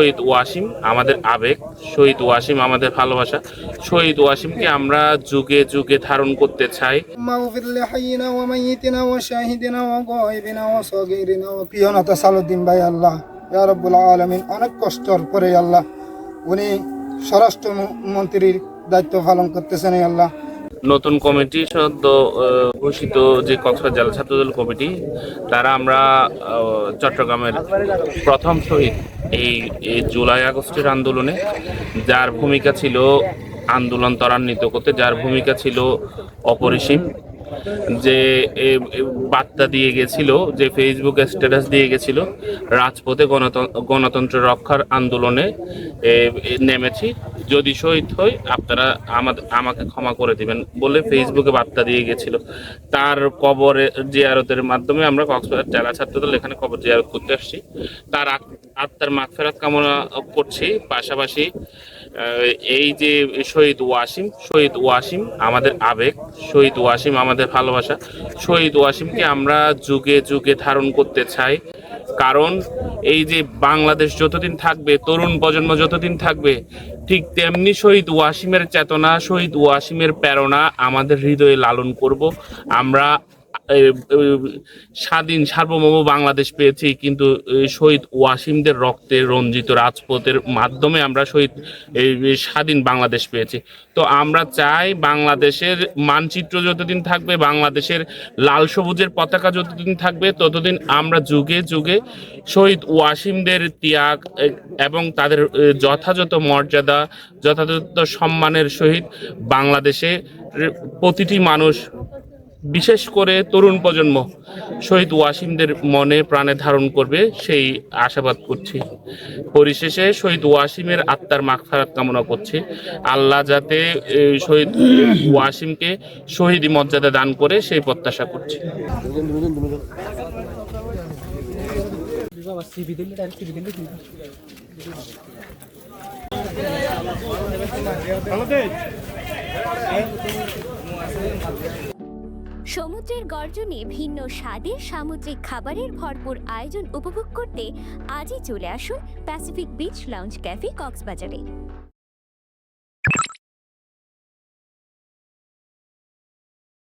শহীদ ওয়াসিম আমাদের আবেগ, শহীদ ওয়াসিম আমাদের ভালোবাসা। শহীদ ওয়াসিমকে আমরা যুগে যুগে ধারণ করতে চাই। সালুদ্দিন ভাই আল্লাহ ইয়া রাব্বুল আলামিন অনেক কষ্টর পরে আল্লাহ উনি স্বরাষ্ট্রমন্ত্রীর দায়িত্ব পালন করতেছেন। আল্লাহ নতুন কমিটি সদ্য ঘোষিত যে কক্সবাজার জেলা ছাত্রদল কমিটি, তারা আমরা চট্টগ্রামের প্রথম শহীদ এই জুলাই আগস্টের আন্দোলনে যার ভূমিকা ছিল আন্দোলন ত্বরান্বিত করতে, যার ভূমিকা ছিল অপরিসীম, যে বার্তা দিয়ে গেছিল, যে ফেসবুকে স্ট্যাটাস দিয়ে গেছিল, রাজপথে গণতন্ত্র রক্ষার আন্দোলনে নেমেছি, যদি শহীদ হই আপনারা আমাকে ক্ষমা করে দিবেন বলে ফেসবুকে বার্তা দিয়ে গেছিল। তার কবরে জিয়ারতের মাধ্যমে আমরা কক্সবাজার জেলা ছাত্রদল এখানে কবর জিয়ারত করতে আসছি। তার আত্মার মাগফিরাত কামনা করছি। পাশাপাশি এই যে শহীদ ওয়াসিম আমাদের আবেগ, শহীদ ওয়াসিম আমাদের ভালোবাসা। শহীদ ওয়াসিমকে আমরা যুগে যুগে ধারণ করতে চাই, কারণ এই যে বাংলাদেশ যতদিন থাকবে, তরুণ প্রজন্ম যতদিন থাকবে, ঠিক তেমনি শহীদ ওয়াসিমের চেতনা, শহীদ ওয়াসিমের প্রেরণা আমাদের হৃদয়ে লালন করব। আমরা স্বাধীন সার্বভৌম বাংলাদেশ পেয়েছি, কিন্তু শহীদ ওয়াসিমদের রক্তে রঞ্জিত রাজপথের মাধ্যমে আমরা স্বাধীন বাংলাদেশ পেয়েছি। তো আমরা চাই বাংলাদেশের মানচিত্র যতদিন থাকবে, বাংলাদেশের লাল সবুজের পতাকা যতদিন থাকবে, ততদিন আমরা যুগে যুগে শহীদ ওয়াসিমদের ত্যাগ এবং তাদের যথাযথ মর্যাদা, যথাযথ সম্মানের সহিত বাংলাদেশে প্রতিটি মানুষ, বিশেষ করে তরুণ প্রজন্ম, শহীদ ওয়াসিমদের মনে প্রাণে ধারণ করবে সেই আশাবাদ করছি। পরিশেষে শহীদ ওয়াসিমের আত্মার মাগফিরাত কামনা করছি। আল্লাহ যাতে শহীদ ওয়াসিমকে শহীদি মর্যাদা দান করে সেই প্রত্যাশা করছি। সমুদ্রের গর্জনে ভিন্ন স্বাদের সামুদ্রিক খাবারের ভরপুর আয়োজন উপভোগ করতে আজই চলে আসুন প্যাসিফিক বিচ লাউঞ্জ ক্যাফে কক্সবাজারে।